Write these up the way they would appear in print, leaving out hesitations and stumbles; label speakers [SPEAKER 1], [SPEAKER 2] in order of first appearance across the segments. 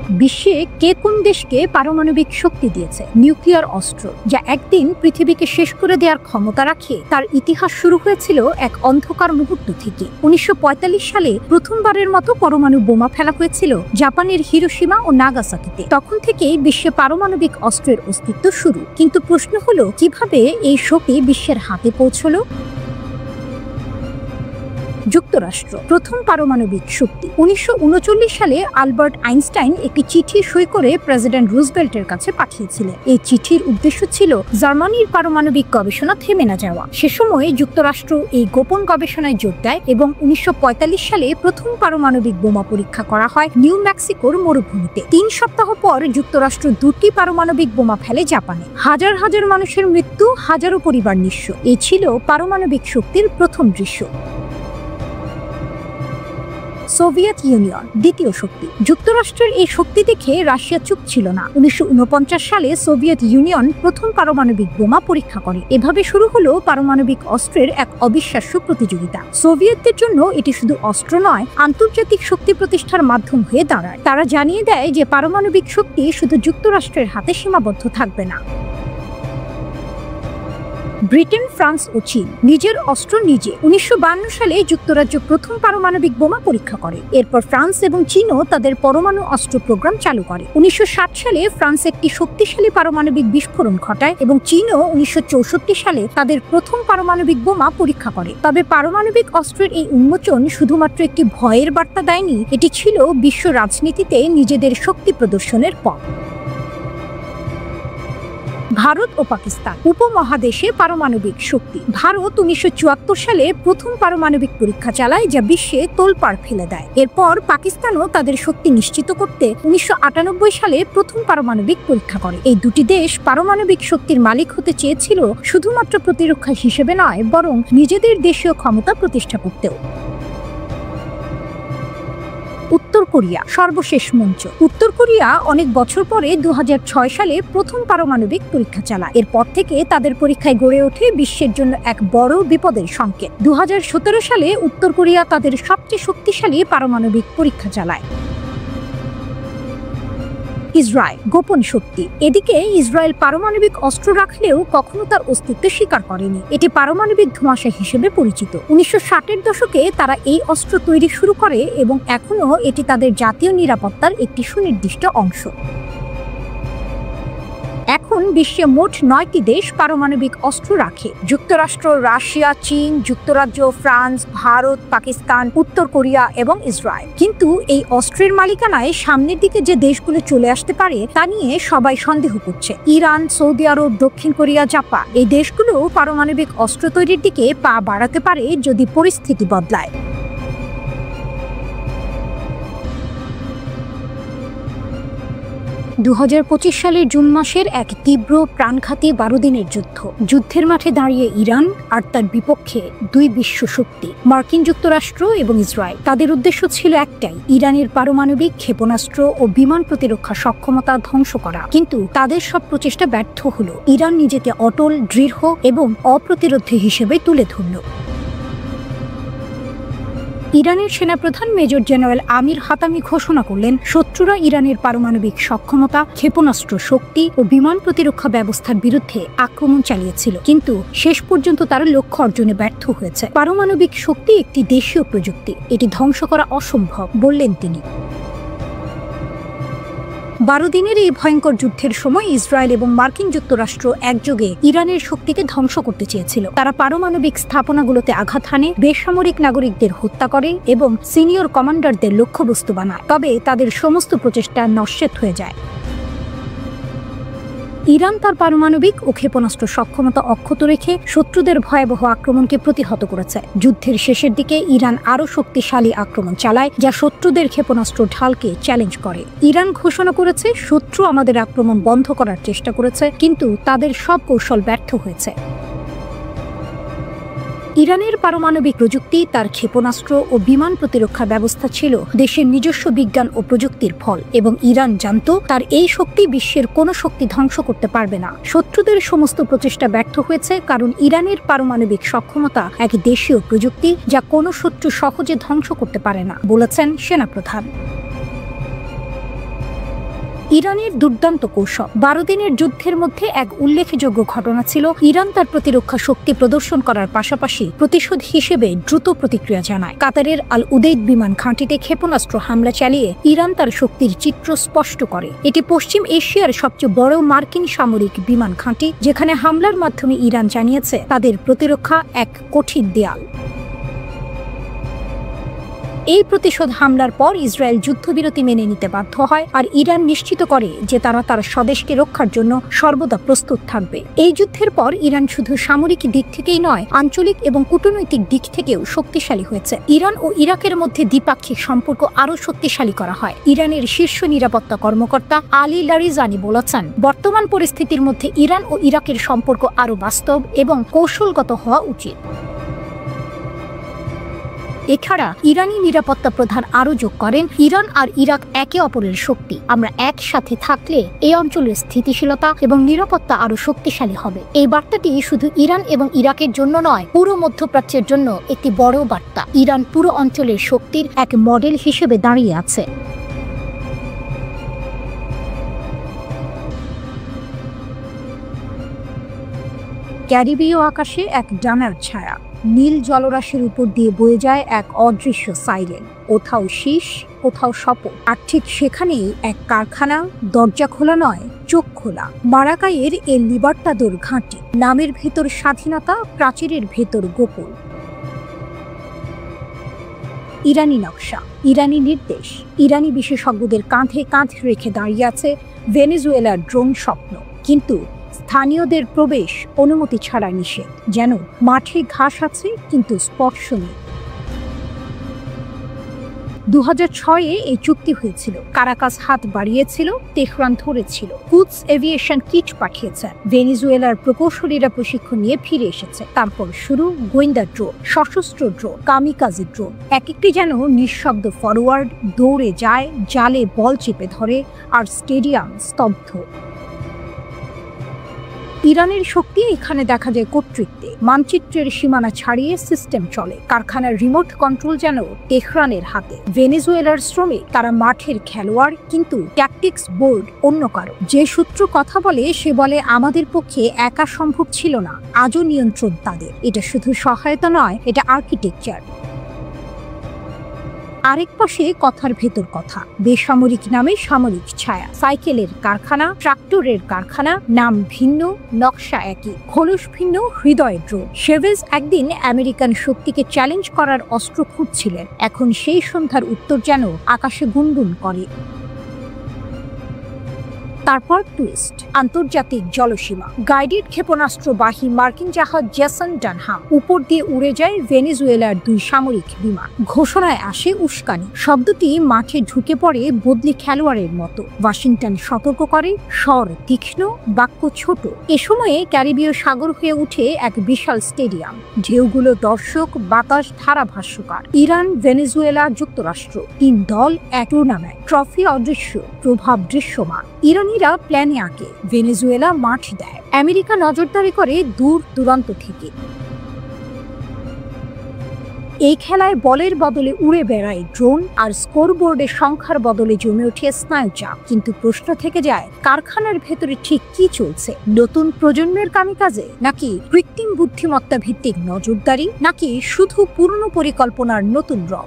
[SPEAKER 1] বিশ্বে কে কোন দেশকে পারমাণবিক শক্তি দিয়েছে? নিউক্লিয়ার অস্ত্র, যা একদিন পৃথিবীকে শেষ করে দেওয়ার ক্ষমতা রাখে, তার ইতিহাস শুরু হয়েছিল এক অন্ধকার মুহূর্ত থেকে। 1945 সালে প্রথমবারের মতো পরমাণু বোমা ফেলা হয়েছিল জাপানের হিরোশিমা ও নাগাসাকিতে। তখন থেকেই বিশ্বে পারমাণবিক অস্ত্রের অস্তিত্ব শুরু। কিন্তু প্রশ্ন হলো, কিভাবে এই শক্তি বিশ্বের হাতে পৌঁছলো? যুক্তরাষ্ট্র প্রথম পারমাণবিক শক্তি। 1939 সালে আলবার্ট আইনস্টাইন একটি চিঠি সই করে প্রেসিডেন্ট রুজভেল্টের কাছে পাঠিয়েছিলেন। এই চিঠির উদ্দেশ্য ছিল জার্মানির পারমাণবিক গবেষণা থেমে না যাওয়া। সে সময় যুক্তরাষ্ট্র এই গোপন গবেষণায় যোগ দেয় এবং 1945 সালে প্রথম পারমাণবিক বোমা পরীক্ষা করা হয় নিউ মেক্সিকোর মরুভূমিতে। 3 সপ্তাহ পর যুক্তরাষ্ট্র 2টি পারমাণবিক বোমা ফেলে জাপানে। হাজার হাজার মানুষের মৃত্যু, হাজারো পরিবার নিঃস্ব। এই ছিল পারমাণবিক শক্তির প্রথম দৃশ্য। সোভিয়েত ইউনিয়ন দ্বিতীয় শক্তি। যুক্তরাষ্ট্রের এই শক্তি দেখে রাশিয়া চুপ ছিল না। 1949 সালে সোভিয়েত ইউনিয়ন প্রথম পারমাণবিক বোমা পরীক্ষা করে। এভাবে শুরু হলো পারমাণবিক অস্ত্রের এক অবিশ্বাস্য প্রতিযোগিতা। সোভিয়েতদের জন্য এটি শুধু অস্ত্র নয়, আন্তর্জাতিক শক্তি প্রতিষ্ঠার মাধ্যম হয়ে দাঁড়ায়। তারা জানিয়ে দেয় যে পারমাণবিক শক্তি শুধু যুক্তরাষ্ট্রের হাতে সীমাবদ্ধ থাকবে না। ব্রিটেন, ফ্রান্স ও চীন নিজের অস্ত্র নিজে। 1952 সালে যুক্তরাজ্য প্রথম পারমাণবিক বোমা পরীক্ষা করে। এরপর ফ্রান্স এবং চীনও তাদের পরমাণু অস্ত্র প্রোগ্রাম চালু করে। 1960 সালে ফ্রান্স একটি শক্তিশালী পারমাণবিক বিস্ফোরণ ঘটায় এবং চীনও 1964 সালে তাদের প্রথম পারমাণবিক বোমা পরীক্ষা করে। তবে পারমাণবিক অস্ত্রের এই উন্মোচন শুধুমাত্র একটি ভয়ের বার্তা দেয়নি, এটি ছিল বিশ্ব রাজনীতিতে নিজেদের শক্তি প্রদর্শনের পথ। ভারত ও পাকিস্তান উপমহাদেশে পারমাণবিক শক্তি। ভারত 1974 সালে প্রথম পারমাণবিক পরীক্ষা চালায়, যা বিশ্বে তোলপাড় ফেলে দেয়। এরপর পাকিস্তানও তাদের শক্তি নিশ্চিত করতে 1998 সালে প্রথম পারমাণবিক পরীক্ষা করে। এই দুটি দেশ পারমাণবিক শক্তির মালিক হতে চেয়েছিল শুধুমাত্র প্রতিরক্ষা হিসেবে নয়, বরং নিজেদের দেশীয় ক্ষমতা প্রতিষ্ঠা করতেও। উত্তর কোরিয়া সর্বশেষ মঞ্চ। উত্তর কোরিয়া অনেক বছর পরে 2006 সালে প্রথম পারমাণবিক পরীক্ষা চালায়। এরপর থেকে তাদের পরীক্ষায় গড়ে ওঠে বিশ্বের জন্য এক বড় বিপদের সংকেত। 2017 সালে উত্তর কোরিয়া তাদের সবচেয়ে শক্তিশালী পারমাণবিক পরীক্ষা চালায়। ইসরায়েল গোপন শক্তি। এদিকে ইসরায়েল পারমাণবিক অস্ত্র রাখলেও কখনো তার অস্তিত্ব স্বীকার করেনি। এটি পারমাণবিক ধোঁয়াশা হিসেবে পরিচিত। 1960-এর দশকে তারা এই অস্ত্র তৈরি শুরু করে এবং এখনও এটি তাদের জাতীয় নিরাপত্তার একটি সুনির্দিষ্ট অংশ। এখন বিশ্বে মোট 9টি দেশ পারমাণবিক অস্ত্র রাখে: যুক্তরাষ্ট্র, রাশিয়া, চীন, যুক্তরাজ্য, ফ্রান্স, ভারত, পাকিস্তান, উত্তর কোরিয়া এবং ইসরায়েল। কিন্তু এই অস্ত্রের মালিকানায় সামনের দিকে যে দেশগুলো চলে আসতে পারে তা নিয়ে সবাই সন্দেহ করছে। ইরান, সৌদি আরব, দক্ষিণ কোরিয়া, জাপান এই দেশগুলো পারমাণবিক অস্ত্র তৈরির দিকে পা বাড়াতে পারে যদি পরিস্থিতি বদলায়। 2025 সালের জুন মাসের এক তীব্র প্রাণঘাতী 12 দিনের যুদ্ধের মাঠে দাঁড়িয়ে ইরান আর তার বিপক্ষে দুই বিশ্ব শক্তি মার্কিন যুক্তরাষ্ট্র এবং ইসরায়েল। তাদের উদ্দেশ্য ছিল একটাই, ইরানের পারমাণবিক ক্ষেপণাস্ত্র ও বিমান প্রতিরক্ষা সক্ষমতা ধ্বংস করা। কিন্তু তাদের সব প্রচেষ্টা ব্যর্থ হলো। ইরান নিজেকে অটল, দৃঢ় এবং অপ্রতিরোধ্য হিসেবে তুলে ধরল। ইরানের সেনাপ্রধান মেজর জেনারেল আমির হাতামি ঘোষণা করলেন, শত্রুরা ইরানের পারমাণবিক সক্ষমতা, ক্ষেপণাস্ত্র শক্তি ও বিমান প্রতিরক্ষা ব্যবস্থার বিরুদ্ধে আক্রমণ চালিয়েছিল, কিন্তু শেষ পর্যন্ত তারা লক্ষ্য অর্জনে ব্যর্থ হয়েছে। পারমাণবিক শক্তি একটি দেশীয় প্রযুক্তি, এটি ধ্বংস করা অসম্ভব, বললেন তিনি। 12 দিনের এই ভয়ঙ্কর যুদ্ধের সময় ইসরায়েল এবং মার্কিন যুক্তরাষ্ট্র একযোগে ইরানের শক্তিকে ধ্বংস করতে চেয়েছিল। তারা পারমাণবিক স্থাপনাগুলোতে আঘাত হানে, বেসামরিক নাগরিকদের হত্যা করে এবং সিনিয়র কমান্ডারদের লক্ষ্যবস্তু বানায়। তবে তাদের সমস্ত প্রচেষ্টা নস্যাৎ হয়ে যায়। ইরান তার পারমাণবিক ও ক্ষেপণাস্ত্র সক্ষমতা অক্ষত রেখে শত্রুদের ভয়াবহ আক্রমণকে প্রতিহত করেছে। যুদ্ধের শেষের দিকে ইরান আরও শক্তিশালী আক্রমণ চালায়, যা শত্রুদের ক্ষেপণাস্ত্র ঢালকে চ্যালেঞ্জ করে। ইরান ঘোষণা করেছে, শত্রু আমাদের আক্রমণ বন্ধ করার চেষ্টা করেছে, কিন্তু তাদের সব কৌশল ব্যর্থ হয়েছে। ইরানের পারমাণবিক প্রযুক্তি, তার ক্ষেপণাস্ত্র ও বিমান প্রতিরক্ষা ব্যবস্থা ছিল দেশের নিজস্ব বিজ্ঞান ও প্রযুক্তির ফল, এবং ইরান জানত তার এই শক্তি বিশ্বের কোনো শক্তি ধ্বংস করতে পারবে না। শত্রুদের সমস্ত প্রচেষ্টা ব্যর্থ হয়েছে, কারণ ইরানের পারমাণবিক সক্ষমতা এক দেশীয় প্রযুক্তি যা কোনো শত্রু সহজে ধ্বংস করতে পারে না, বলেছেন সেনাপ্রধান। ইরানের দুর্দান্ত কৌশল। 12 দিনের যুদ্ধের মধ্যে এক উল্লেখযোগ্য ঘটনা ছিল ইরান তার প্রতিরক্ষা শক্তি প্রদর্শন করার পাশাপাশি প্রতিশোধ হিসেবে দ্রুত প্রতিক্রিয়া জানায়। কাতারের আল উদেইদ বিমান ঘাঁটিতে ক্ষেপণাস্ত্র হামলা চালিয়ে ইরান তার শক্তির চিত্র স্পষ্ট করে। এটি পশ্চিম এশিয়ার সবচেয়ে বড় মার্কিন সামরিক বিমান ঘাঁটি, যেখানে হামলার মাধ্যমে ইরান জানিয়েছে তাদের প্রতিরক্ষা এক কঠিন দেয়াল। এই প্রতিশোধ হামলার পর ইসরায়েল যুদ্ধবিরতি মেনে নিতে বাধ্য হয়, আর ইরান নিশ্চিত করে যে তারা তার স্বদেশকে রক্ষার জন্য সর্বদা প্রস্তুত থাকবে। এই যুদ্ধের পর ইরান শুধু সামরিক দিক থেকেই নয়, আঞ্চলিক এবং কূটনৈতিক দিক থেকেও শক্তিশালী হয়েছে। ইরান ও ইরাকের মধ্যে দ্বিপাক্ষিক সম্পর্ক আরও শক্তিশালী করা হয়। ইরানের শীর্ষ নিরাপত্তা কর্মকর্তা আলী লারিজানি বলেছেন, বর্তমান পরিস্থিতির মধ্যে ইরান ও ইরাকের সম্পর্ক আরও বাস্তব এবং কৌশলগত হওয়া উচিত। এছাড়া ইরানি নিরাপত্তা প্রধান আরও যোগ করেন, ইরান আর ইরাক একে অপরের শক্তি। আমরা একসাথে থাকলে এই অঞ্চলের স্থিতিশীলতা এবং নিরাপত্তা আরও শক্তিশালী হবে। এই বার্তাটি শুধু ইরান এবং ইরাকের জন্য নয়, পুরো মধ্যপ্রাচ্যের জন্য একটি বড় বার্তা। ইরান পুরো অঞ্চলের শক্তির এক মডেল হিসেবে দাঁড়িয়ে আছে। ক্যারিবীয় আকাশে এক ডানার ছায়া, নীল জলরাশির উপর দিয়ে বয়ে যায় এক অদৃশ্য সাইরেন। কোথাও শীষ, কোথাও শপথ। আর ঠিক সেখানেই এক কারখানা, দরজা খোলা নয়, চোখ খোলা। মারাকাইয়ের এই লিবার্টাদোর ঘাঁটি। নামের ভেতর স্বাধীনতা, প্রাচীরের ভেতর গোপন। ইরানি নকশা, ইরানি নির্দেশ, ইরানি বিশেষজ্ঞদের কাঁধে কাঁধ রেখে দাঁড়িয়ে আছে ভেনেজুয়েলার ড্রোন স্বপ্ন। কিন্তু স্থানীয়দের প্রবেশ অনুমতি ছাড়া নিষেধ। যেন মাঠে ঘাস আছে কিন্তু স্পর্শ নেই। 2006-এ এই চুক্তি হয়েছিল। কারাকাস হাত বাড়িয়েছিল, তেহরান ধরেছিল। কুদস এভিয়েশন কিট পাঠিয়েছে। ভেনেজুয়েলার প্রকৌশলীরা প্রশিক্ষণ নিয়ে ফিরে এসেছে। তারপর শুরু গোয়েন্দা ড্রোন, সশস্ত্র ড্রোন, কামিকাজি ড্রোন। এক একটি যেন নিঃশব্দ ফরওয়ার্ড, দৌড়ে যায়, জালে বল চেপে ধরে, আর স্টেডিয়াম স্তব্ধ। ইরানের শক্তি এখানে দেখা যায় কর্তৃত্বে। মানচিত্রের সীমানা ছাড়িয়ে সিস্টেম চলে। কারখানার রিমোট কন্ট্রোল যেন তেহরানের হাতে। ভেনেজুয়েলার শ্রমিক, তারা মাঠের খেলোয়াড়, কিন্তু ট্যাকটিক্স বোর্ড অন্য কারো। যে সূত্র কথা বলে সে বলে, আমাদের পক্ষে একা সম্ভব ছিল না, আজও নিয়ন্ত্রণ তাদের। এটা শুধু সহায়তা নয়, এটা আর্কিটেকচার। আরেক পাশে কথার ভেতর কথা। বেসামরিক নামে সামরিক ছায়া। সাইকেলের কারখানা, ট্রাক্টরের কারখানা, নাম ভিন্ন, নকশা একই, খোলস ভিন্ন, হৃদয় ড্রোন। শেভেজ একদিন আমেরিকান শক্তিকে চ্যালেঞ্জ করার অস্ত্র খুঁজছিলেন। এখন সেই সন্ধ্যার উত্তর যেন আকাশে গুনগুন করে। তারপর টুইস্ট, আন্তর্জাতিক জলসীমা। গাইডেড ক্ষেপণাস্ত্রবাহী মার্কিন জাহাজ জেসন ডানহাম উপর দিয়ে উড়ে যায় ভেনেজুয়েলার 2 সামরিক বিমান। ঘোষণায় আসে উস্কানি। শব্দটি মাঠে ঢুকে পড়ে বদলি খেলোয়াড়ের মতো। ওয়াশিংটন সতর্ক করে, স্বর তীক্ষ্ণ, বাক্য ছোট। এ সময়ে ক্যারিবীয় সাগর হয়ে উঠে এক বিশাল স্টেডিয়াম। ঢেউগুলো দর্শক, বাতাস ধারাভাষ্যকার। ইরান, ভেনেজুয়েলা, যুক্তরাষ্ট্র, 3 দল, এক টুর্নামেন্ট। ট্রফি অদৃশ্য, প্রভাব দৃশ্যমান। ইরানিরা প্ল্যানে আঁকে, ভেনেজুয়েলা মাঠ দেয়। আমেরিকা নজরদারি করে দূর দূরান্ত থেকে। এই খেলায় বলের বদলে উড়ে বেড়ায় ড্রোন, আর স্কোরবোর্ডের সংখ্যার বদলে জমে ওঠে স্নায়ুচাপ। কিন্তু প্রশ্ন থেকে যায়, কারখানার ভেতরে ঠিক কি চলছে? নতুন প্রজন্মের কামিকাজে, নাকি কৃত্রিম বুদ্ধিমত্তা ভিত্তিক নজরদারি, নাকি শুধু পুরনো পরিকল্পনার নতুন রং?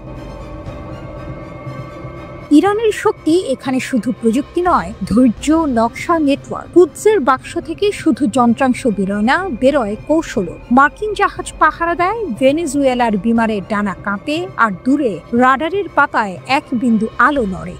[SPEAKER 1] ইরানের শক্তি এখানে শুধু প্রযুক্তি নয়, ধৈর্য, নকশা, নেটওয়ার্ক। কুদসের বাক্স থেকে শুধু যন্ত্রাংশ বেরোয় না, বেরোয় কৌশলও। মার্কিন জাহাজ পাহারা দেয়, ভেনেজুয়েলার বিমানের ডানা কাঁপে, আর দূরে রাডারের পাতায় এক বিন্দু আলো নড়ে।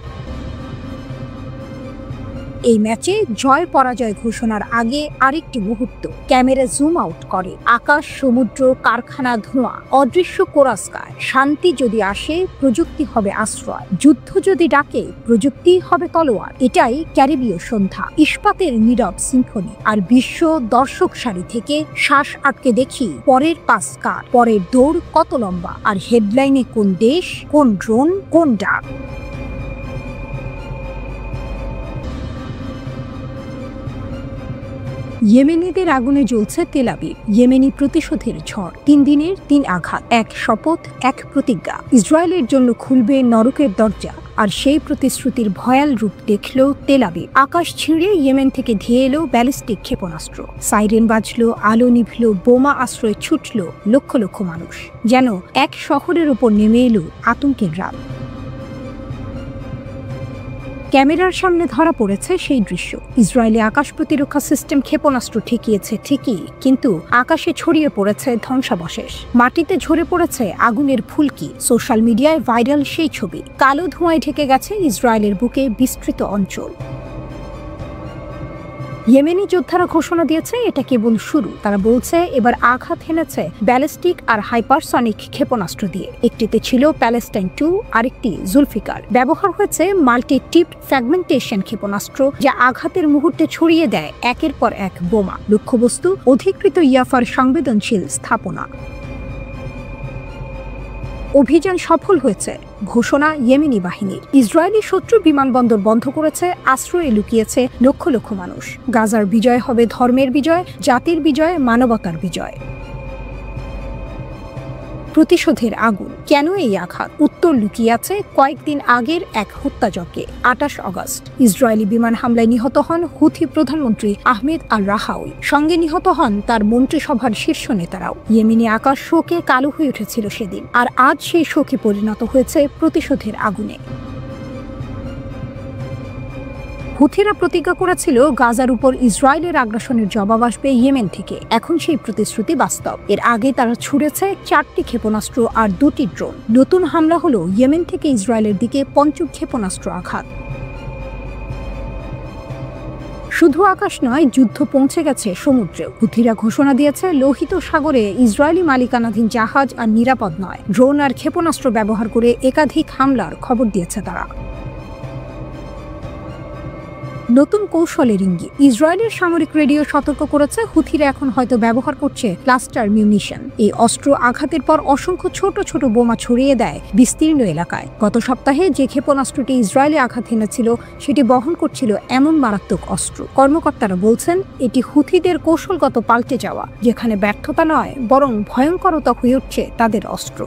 [SPEAKER 1] এই ম্যাচে জয় পরাজয় ঘোষণার আগে আরেকটি মুহূর্ত। ক্যামেরা জুম আউট করে। আকাশ, সমুদ্র, কারখানা, ধোঁয়া। অদৃশ্য কোরাস গায়, শান্তি যদি আসে, প্রযুক্তি হবে আশ্রয়। যুদ্ধ যদি ডাকে, প্রযুক্তি হবে তলোয়ার। এটাই ক্যারিবীয় সন্ধ্যা, ইস্পাতের নীরব সিম্ফনি। আর বিশ্ব দর্শক সারি থেকে শ্বাস আটকে দেখি পরের পাস কার, পরের দৌড় কত লম্বা, আর হেডলাইনে কোন দেশ, কোন ড্রোন, কোন ডাক। ইয়েমেনিদের আগুনে জ্বলছে তেল আবিব। ইয়েমেনি প্রতিশোধের ঝড়। 3 দিনের 3 আঘাত, এক শপথ, এক প্রতিজ্ঞা। ইসরায়েলের জন্য খুলবে নরকের দরজা। আর সেই প্রতিশ্রুতির ভয়াল রূপ দেখল তেল আবিব। আকাশ ছিঁড়ে ইয়েমেন থেকে ধেয়ে এলো ব্যালিস্টিক ক্ষেপণাস্ত্র, সাইরেন বাজলো, আলো নিভল, বোমা আশ্রয়ে ছুটল লক্ষ লক্ষ মানুষ। যেন এক শহরের উপর নেমে এলো আতঙ্কের রাত। ক্যামেরার সামনে ধরা পড়েছে সেই দৃশ্য। ইসরায়েলি আকাশ প্রতিরক্ষা সিস্টেম ক্ষেপণাস্ত্র ঠেকিয়েছে ঠিকই, কিন্তু আকাশে ছড়িয়ে পড়েছে ধ্বংসাবশেষ, মাটিতে ঝরে পড়েছে আগুনের ফুলকি। সোশ্যাল মিডিয়ায় ভাইরাল সেই ছবি। কালো ধোঁয়ায় ঢেকে গেছে ইসরায়েলের বুকে বিস্তৃত অঞ্চল। ইয়েমেনি যোদ্ধারা ঘোষণা দিয়েছে এটা কেবল শুরু। তারা বলছে এবার আঘাত হেনেছে ব্যালিস্টিক আর হাইপারসনিক ক্ষেপণাস্ত্র দিয়ে। একটিতে ছিল প্যালেস্টাইন 2, আরেকটি জুলফিকার। ব্যবহার হয়েছে মাল্টি টিপড ফ্র্যাগমেন্টেশন ক্ষেপণাস্ত্র, যা আঘাতের মুহূর্তে ছড়িয়ে দেয় একের পর এক বোমা। লক্ষ্যবস্তু অধিকৃত ইয়াফার সংবেদনশীল স্থাপনা। অভিযান সফল হয়েছে ঘোষণা ইয়েমেনি বাহিনীর। ইসরায়েলি শত্রু বিমানবন্দর বন্ধ করেছে, আশ্রয়ে লুকিয়েছে লক্ষ লক্ষ মানুষ। গাজার বিজয় হবে ধর্মের বিজয়, জাতির বিজয়, মানবতার বিজয়। প্রতিশোধের আগুন। কেন এই আঘাত? উত্তর লুকিয়ে আছে কয়েকদিন আগের এক হত্যাযজ্ঞে। 28 আগস্ট ইসরায়েলি বিমান হামলায় নিহত হন হুথি প্রধানমন্ত্রী আহমেদ আল রাহাউই। সঙ্গে নিহত হন তার মন্ত্রিসভার শীর্ষ নেতারাও। ইয়েমেনি আকাশ শোকে কালো হয়ে উঠেছিল সেদিন, আর আজ সেই শোকে পরিণত হয়েছে প্রতিশোধের আগুনে। হুথিরা প্রতিজ্ঞা করেছিল গাজার উপর ইসরায়েলের আগ্রাসনের জবাব আসবে ইয়েমেন থেকে। এখন সেই প্রতিশ্রুতি বাস্তব। এর আগে তারা ছুড়েছে 4টি ক্ষেপণাস্ত্র আর 2টি ড্রোন। নতুন হামলা হলো ইয়েমেন থেকে ইসরায়েলের দিকে 5ম ক্ষেপণাস্ত্র আঘাত। শুধু আকাশ নয়, যুদ্ধ পৌঁছে গেছে সমুদ্রেও। হুথিরা ঘোষণা দিয়েছে লোহিত সাগরে ইসরায়েলি মালিকানাধীন জাহাজ আর নিরাপদ নয়। ড্রোন আর ক্ষেপণাস্ত্র ব্যবহার করে একাধিক হামলার খবর দিয়েছে তারা। নতুন কৌশলের ইঙ্গিত। ইসরায়েলের সামরিক রেডিও সতর্ক করেছে হুথিরা এখন হয়তো ব্যবহার করছে ক্লাস্টার মিউনিশন। এই অস্ত্র আঘাতের পর অসংখ্য ছোট ছোট বোমা ছড়িয়ে দেয় বিস্তীর্ণ এলাকায়। গত সপ্তাহে যে ক্ষেপণাস্ত্রটি ইসরায়েলে আঘাত হেনেছিল সেটি বহন করছিল এমন মারাত্মক অস্ত্র। কর্মকর্তারা বলছেন এটি হুথিদের কৌশলগত পাল্টে যাওয়া, যেখানে ব্যর্থতা নয় বরং ভয়ঙ্করতা হয়ে উঠছে তাদের অস্ত্র।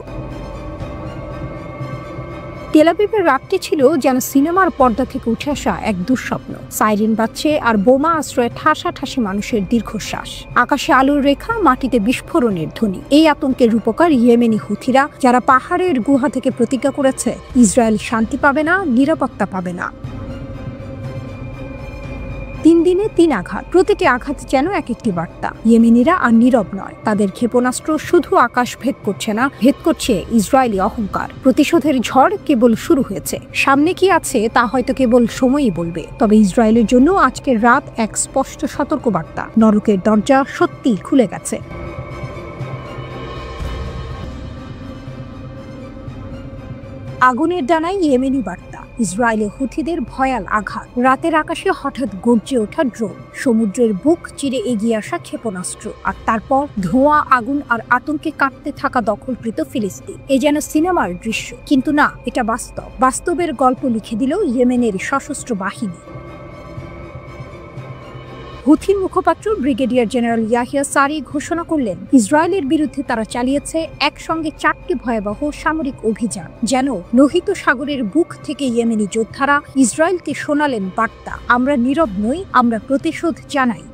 [SPEAKER 1] তেল আবিবের রাতটি ছিল যেন সিনেমার পর্দা থেকে উঠে আসা এক দুঃস্বপ্ন। সাইরেন বাজছে আর বোমা আশ্রয়ে ঠাসাঠাসি মানুষের দীর্ঘশ্বাস। আকাশে আলোর রেখা, মাটিতে বিস্ফোরণের ধ্বনি। এই আতঙ্কের রূপকার ইয়েমেনি হুথিরা, যারা পাহাড়ের গুহা থেকে প্রতিজ্ঞা করেছে ইসরায়েল শান্তি পাবে না, নিরাপত্তা পাবে না। 3 দিনে 3 আঘাত। প্রতিটি আঘাত যেন এক একটি বার্তা। ইয়েমেনিরা আর নীরব নয়। তাদের ক্ষেপণাস্ত্র শুধু আকাশ ভেদ করছে না, ভেদ করছে ইসরায়েলি অহংকার। প্রতিশোধের ঝড় কেবল শুরু হয়েছে। সামনে কি আছে তা হয়তো কেবল সময়ই বলবে। তবে ইসরায়েলের জন্য আজকের রাত এক স্পষ্ট সতর্কবার্তা। নরকের দরজা সত্যিই খুলে গেছে। আগুনের ডানায় ইয়েমেনি বার্তা। ইসরায়েলে হুথিদের ভয়াল আঘাত। রাতের আকাশে হঠাৎ গর্জে ওঠা ড্রোন, সমুদ্রের বুক চিরে এগিয়ে আসা ক্ষেপণাস্ত্র, আর তারপর ধোঁয়া, আগুন আর আতঙ্কে কাঁপতে থাকা দখলকৃত ফিলিস্তিন। এ যেন সিনেমার দৃশ্য, কিন্তু না, এটা বাস্তব। বাস্তবের গল্প লিখে দিল ইয়েমেনের সশস্ত্র বাহিনী। হুথির মুখপাত্র ব্রিগেডিয়ার জেনারেল ইয়াহিয়া সারি ঘোষণা করলেন ইসরায়েলের বিরুদ্ধে তারা চালিয়েছে একসঙ্গে 4টি ভয়াবহ সামরিক অভিযান। যেন লোহিত সাগরের বুক থেকে ইয়েমেনি যোদ্ধারা ইসরায়েলকে শোনালেন বার্তা, আমরা নীরব নই, আমরা প্রতিশোধ জানাই।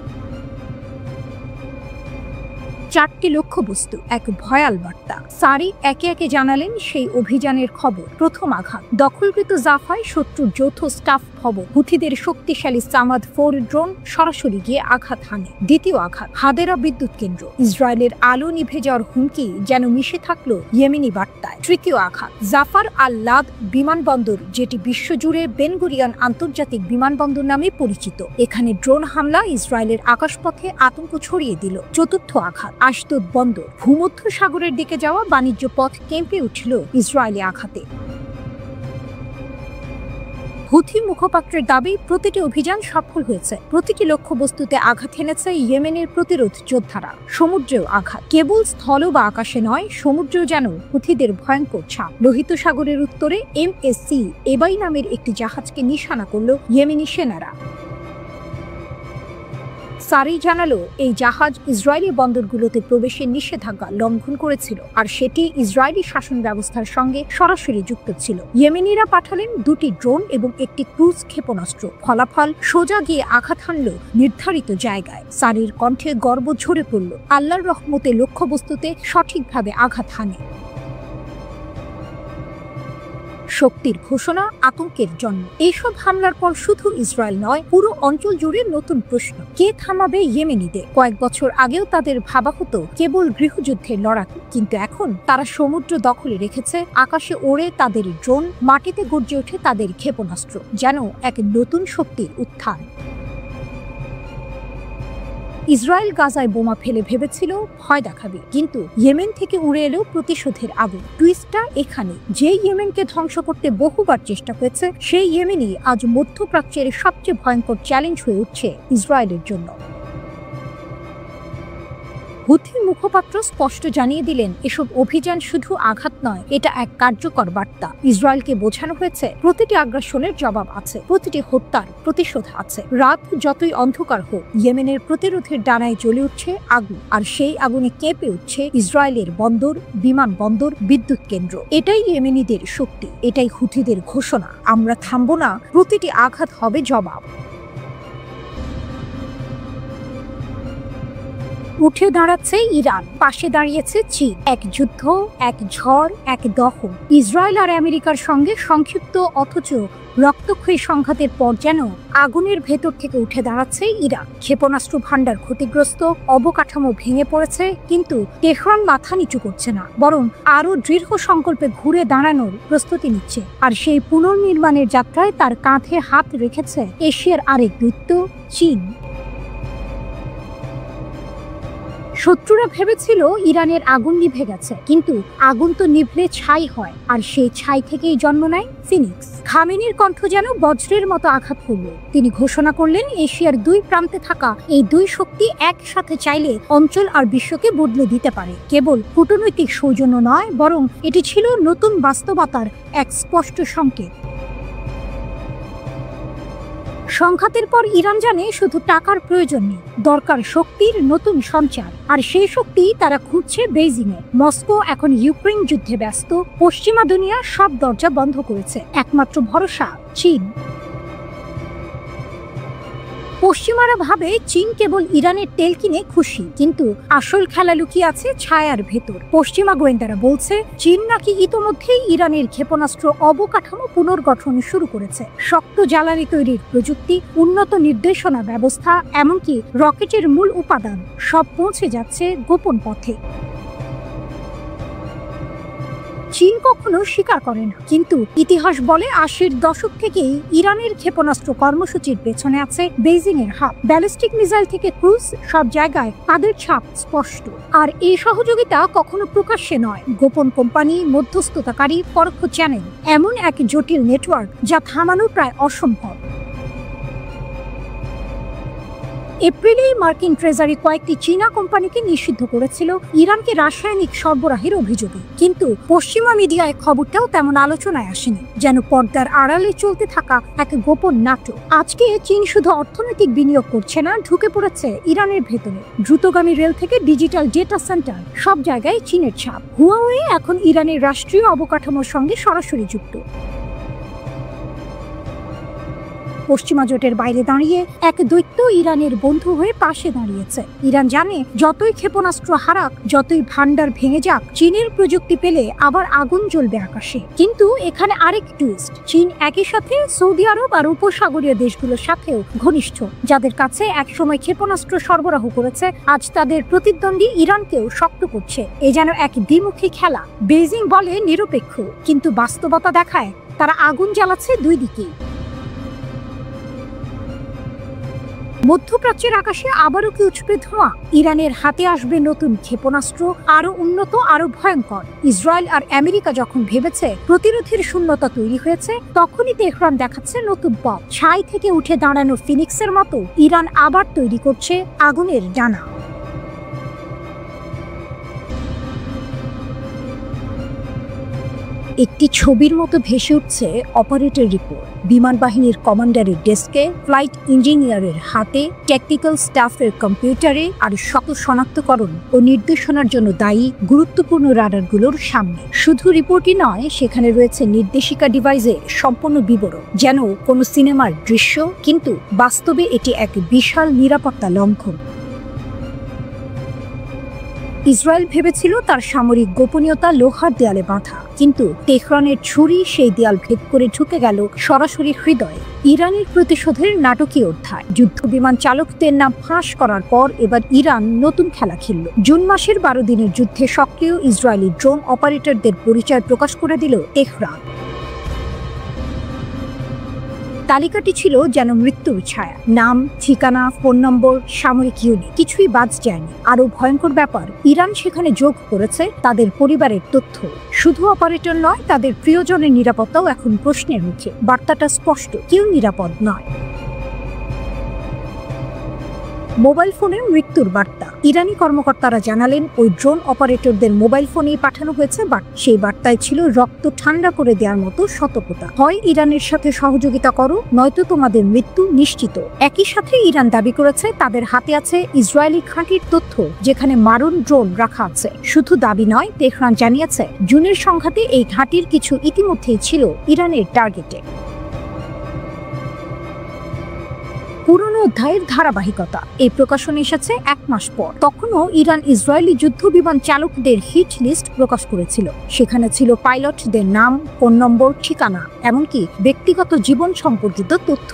[SPEAKER 1] 4টি লক্ষ্যবস্তু, এক ভয়াল বার্তা। সারি একে একে জানালেন সেই অভিযানের খবর। প্রথম আঘাত দখলকৃত জাফায় শত্রুর যৌথ স্টাফ ভবন। হুথিদের শক্তিশালী সামাদ 4 ড্রোন সরাসরি গিয়ে আঘাত হানে। দ্বিতীয় আঘাত হাদেরা বিদ্যুৎ কেন্দ্র। ইসরায়েলের আলো নিভে যাওয়ার হুমকি যেন মিশে থাকলো ইয়েমেনি বার্তায়। তৃতীয় আঘাত জাফার আল লাদ বিমানবন্দর, যেটি বিশ্বজুড়ে বেন গুরিয়ন আন্তর্জাতিক বিমানবন্দর নামে পরিচিত। এখানে ড্রোন হামলা ইসরায়েলের আকাশপথে আতঙ্ক ছড়িয়ে দিল। চতুর্থ আঘাত আশদোদ বন্দর। ভূমধ্য সাগরের দিকে যাওয়া বাণিজ্য পথ কেঁপে উঠল ইসরায়েলি আঘাতে। হুথি মুখপাত্রের দাবি প্রতিটি অভিযান সফল হয়েছে। প্রতিটি লক্ষ্যবস্তুতে আঘাত হেনেছে ইয়েমেনের প্রতিরোধ যোদ্ধারা। সমুদ্রেও আঘাত, কেবল স্থল বা আকাশে নয়, সমুদ্রেও যেন হুথিদের ভয়ঙ্কর ছাপ। লোহিত সাগরের উত্তরে MSC এবাই নামের একটি জাহাজকে নিশানা করল ইয়েমেনি সেনারা। সারি জানালো এই জাহাজ ইসরায়েলি বন্দরগুলোতে প্রবেশের নিষেধাজ্ঞা লঙ্ঘন করেছিল আর সেটি ইসরায়েলি শাসন ব্যবস্থার সঙ্গে সরাসরি যুক্ত ছিল। ইয়েমেনিরা পাঠালেন 2টি ড্রোন এবং একটি ক্রুজ ক্ষেপণাস্ত্র। ফলাফল সোজা গিয়ে আঘাত হানল নির্ধারিত জায়গায়। সারির কণ্ঠে গর্ব ঝরে পড়ল। আল্লাহর রহমতে লক্ষ্যবস্তুতে সঠিকভাবে আঘাত হানে। শক্তির ঘোষণা, আতঙ্কের জন্ম। এইসব হামলার পর শুধু ইসরায়েল নয়, পুরো অঞ্চল জুড়ে নতুন প্রশ্ন, কে থামাবে ইয়েমেনিদের? কয়েক বছর আগেও তাদের ভাবা হতো কেবল গৃহযুদ্ধের লড়াকু, কিন্তু এখন তারা সমুদ্র দখলে রেখেছে, আকাশে ওড়ে তাদের ড্রোন, মাটিতে গর্জে ওঠে তাদের ক্ষেপণাস্ত্র, যেন এক নতুন শক্তির উত্থান। ইসরায়েল গাজায় বোমা ফেলে ভেবেছিল ভয় দেখাবে, কিন্তু ইয়েমেন থেকে উড়ে এলো প্রতিশোধের আগুন। টুইস্টটা এখানে, যে ইয়েমেনকে ধ্বংস করতে বহুবার চেষ্টা করেছে, সেই ইয়েমেনই আজ মধ্যপ্রাচ্যের সবচেয়ে ভয়ঙ্কর চ্যালেঞ্জ হয়ে উঠছে ইসরায়েলের জন্য। হুথির মুখপাত্র স্পষ্ট জানিয়ে দিলেন, এসব অভিযান শুধু আঘাত নয়, এটা এক কার্যকর বার্তা। ইসরায়েলকে বোঝানো হয়েছে প্রতিটি আগ্রাসনের জবাব আছে, প্রতিটি হত্যার প্রতিশোধ আছে। রাত যতই অন্ধকার হোক, ইয়েমেনের প্রতিরোধের ডানায় জ্বলে উঠছে আগুন, আর সেই আগুনে কেঁপে উঠছে ইসরায়েলের বন্দর, বিমানবন্দর, বিদ্যুৎ কেন্দ্র। এটাই ইয়েমেনিদের শক্তি, এটাই হুথিদের ঘোষণা, আমরা থামবো না, প্রতিটি আঘাত হবে জবাব। উঠে দাঁড়াচ্ছে ইরান, পাশে দাঁড়িয়েছে চীন। এক যুদ্ধ, এক ঝড়, এক দহন। ইসরায়েল আর আমেরিকার সঙ্গে সংক্ষিপ্ত অথচ রক্তক্ষয়ী সংঘাতের পর যেন আগুনের ভেতর থেকে উঠে দাঁড়াচ্ছে ইরান। ক্ষেপণাস্ত্র ভান্ডার ক্ষতিগ্রস্ত, অবকাঠামো ভেঙে পড়েছে, কিন্তু তেহরান মাথা নিচু করছে না, বরং আরো দৃঢ় সংকল্পে ঘুরে দাঁড়ানোর প্রস্তুতি নিচ্ছে। আর সেই পুনর্নির্মাণের যাত্রায় তার কাঁধে হাত রেখেছে এশিয়ার আরেক দৈত্য, চীন। শত্রুরা ভেবেছিল ইরানের আগুন নিভে গেছে, কিন্তু আগুন তো নিভলে ছাই হয়, আর সেই ছাই থেকেই জন্ম নেয় ফিনিক্স। খামেনির কণ্ঠ যেন বজ্রের মতো আঘাত করল। তিনি ঘোষণা করলেন, এশিয়ার 2 প্রান্তে থাকা এই 2 শক্তি একসাথে চাইলে অঞ্চল আর বিশ্বকে বদলে দিতে পারে। কেবল কূটনৈতিক সৌজন্য নয়, বরং এটি ছিল নতুন বাস্তবতার এক স্পষ্ট সংকেত। সংঘাতের পর ইরান জানে শুধু টাকার প্রয়োজন নেই, দরকার শক্তির নতুন সঞ্চার, আর সেই শক্তি তারা খুঁজছে বেইজিংয়ে। মস্কো এখন ইউক্রেন যুদ্ধে ব্যস্ত, পশ্চিমা দুনিয়া সব দরজা বন্ধ করেছে, একমাত্র ভরসা চীন। পশ্চিমারা ভাবে চীন কেবল ইরানের তেল কিনে খুশি, কিন্তু আসল খেলা লুকিয়ে আছে ছায়ার ভেতর। পশ্চিমা গোয়েন্দারা বলছে চীন নাকি ইতোমধ্যেই ইরানের ক্ষেপণাস্ত্র অবকাঠামো পুনর্গঠন শুরু করেছে। শক্ত জ্বালানি তৈরির প্রযুক্তি, উন্নত নির্দেশনা ব্যবস্থা, এমনকি রকেটের মূল উপাদান সব পৌঁছে যাচ্ছে গোপন পথে। চীন কখনো স্বীকার করে না, কিন্তু ইতিহাস বলে 80-র দশক থেকেই ইরানের ক্ষেপণাস্ত্র কর্মসূচির পেছনে আছে বেইজিং এর হাত। ব্যালিস্টিক মিসাইল থেকে ক্রুজ, সব জায়গায় তাদের ছাপ স্পষ্ট। আর এই সহযোগিতা কখনো প্রকাশ্যে নয়, গোপন কোম্পানি, মধ্যস্থতাকারী, পরোক্ষ চ্যানেল, এমন এক জটিল নেটওয়ার্ক যা থামানো প্রায় অসম্ভব। এপ্রিলেই মার্কিন ট্রেজারি কয়েকটি চীনা কোম্পানিকে নিষিদ্ধ করেছিল ইরানকে রাসায়নিক সরবরাহের অভিযোগে, কিন্তু পশ্চিমা মিডিয়ায় খবরটাও তেমন আলোচনায় আসেনি, যেন পর্দার আড়ালে চলতে থাকা এক গোপন নাটক। আজকে চীন শুধু অর্থনৈতিক বিনিয়োগ করছে না, ঢুকে পড়েছে ইরানের ভেতরে। দ্রুতগামী রেল থেকে ডিজিটাল ডেটা সেন্টার, সব জায়গায় চীনের ছাপ। হুয়াওয়ে এখন ইরানের রাষ্ট্রীয় অবকাঠামোর সঙ্গে সরাসরি যুক্ত। পশ্চিমা জোটের বাইরে দাঁড়িয়ে এক দৈত্য ইরানের বন্ধু হয়ে পাশে দাঁড়িয়েছে। ইরান জানে যতই ক্ষেপণাস্ত্র হারাক, যতই ভান্ডার ভেঙে যাক, চীনের প্রযুক্তি পেলে আবার আগুন জ্বলবে আকাশে। কিন্তু এখানে আরেক টুইস্ট, চীন একই সাথে সৌদি আরব আর উপসাগরীয় দেশগুলোর সাথেও ঘনিষ্ঠ, যাদের কাছে একসময় ক্ষেপণাস্ত্র সরবরাহ করেছে, আজ তাদের প্রতিদ্বন্দ্বী ইরানকেও শক্ত করছে। এ যেন এক দ্বিমুখী খেলা। বেইজিং বলে নিরপেক্ষ, কিন্তু বাস্তবতা দেখায় তারা আগুন জ্বালাচ্ছে 2 দিকেই। মধ্যপ্রাচ্যের আকাশে আবারও কি উঠবে ধোঁয়া? ইরানের হাতে আসবে নতুন ক্ষেপণাস্ত্র, আরো উন্নত, আরো ভয়ঙ্কর। ইসরায়েল আর আমেরিকা যখন ভেবেছে প্রতিরোধের শূন্যতা তৈরি হয়েছে, তখনই তেহরান দেখাচ্ছে নতুন পথ। ছাই থেকে উঠে দাঁড়ানো ফিনিক্সের মতো ইরান আবার তৈরি করছে আগুনের ডানা। একটি ছবির মতো ভেসে উঠছে অপারেটর রিপোর্ট। বিমান বাহিনীর কমান্ডারের ডেস্কে, ফ্লাইট ইঞ্জিনিয়ারের হাতে, টেকনিক্যাল স্টাফের কম্পিউটারে, আর শত শনাক্তকরণ ও নির্দেশনার জন্য দায়ী গুরুত্বপূর্ণ রাডারগুলোর সামনে। শুধু রিপোর্টই নয়, সেখানে রয়েছে নির্দেশিকা ডিভাইসে সম্পূর্ণ বিবরণ, যেন কোনো সিনেমার দৃশ্য, কিন্তু বাস্তবে এটি এক বিশাল নিরাপত্তা লঙ্ঘন। ইসরায়েল ভেবেছিল তার সামরিক গোপনীয়তা লোহার দেয়ালে বাঁধা, কিন্তু তেহরানের ছুরি সেই দেয়াল ভেদ করে ঢুকে গেল সরাসরি হৃদয়ে। ইরানের প্রতিশোধের নাটকীয় অধ্যায়। যুদ্ধ বিমান চালকদের নাম ফাঁস করার পর এবার ইরান নতুন খেলা খেলল। জুন মাসের 12 দিনের যুদ্ধে সক্রিয় ইসরায়েলি ড্রোন অপারেটরদের পরিচয় প্রকাশ করে দিল তেহরান। তালিকাটি ছিল যেন মৃত্যুর ছায়া। নাম, ঠিকানা, ফোন নম্বর, সামরিক ইউনিট, কিছুই বাদ যায়নি। আরো ভয়ঙ্কর ব্যাপার, ইরান সেখানে যোগ করেছে তাদের পরিবারের তথ্য। শুধু অপারেটর নয়, তাদের প্রিয়জনের নিরাপত্তাও এখন প্রশ্নের মুখে। বার্তাটা স্পষ্ট, কেউ নিরাপদ নয়। মোবাইল ফোনে মৃত্যুর বার্তা। ইরানি কর্মকর্তারা জানালেন, ওই ড্রোন অপারেটরদের মোবাইল ফোনেই পাঠানো হয়েছে বার্তা। সেই বার্তায় ছিল রক্ত ঠান্ডা করে দেওয়ার মতো সতর্কতা। হয় ইরানের সাথে সহযোগিতা করো, নয়তো তোমাদের মৃত্যু নিশ্চিত। একই সাথে ইরান দাবি করেছে তাদের হাতে আছে ইসরায়েলি ঘাঁটির তথ্য, যেখানে মারুন ড্রোন রাখা আছে। শুধু দাবি নয়, তেহরান জানিয়েছে জুনের সংঘাতে এই ঘাঁটির কিছু ইতিমধ্যেই ছিল ইরানের টার্গেটে। পুরনো অধ্যায়ের ধারাবাহিকতা। এই প্রকাশন এসেছে 1 মাস পর। তখনও ইরান ইসরায়েলি যুদ্ধ বিমান চালকদের হিট লিস্ট প্রকাশ করেছিল। সেখানে ছিল পাইলটদের নাম, ফোন নম্বর, ঠিকানা, এমনকি ব্যক্তিগত জীবন সম্পর্কিত তথ্য।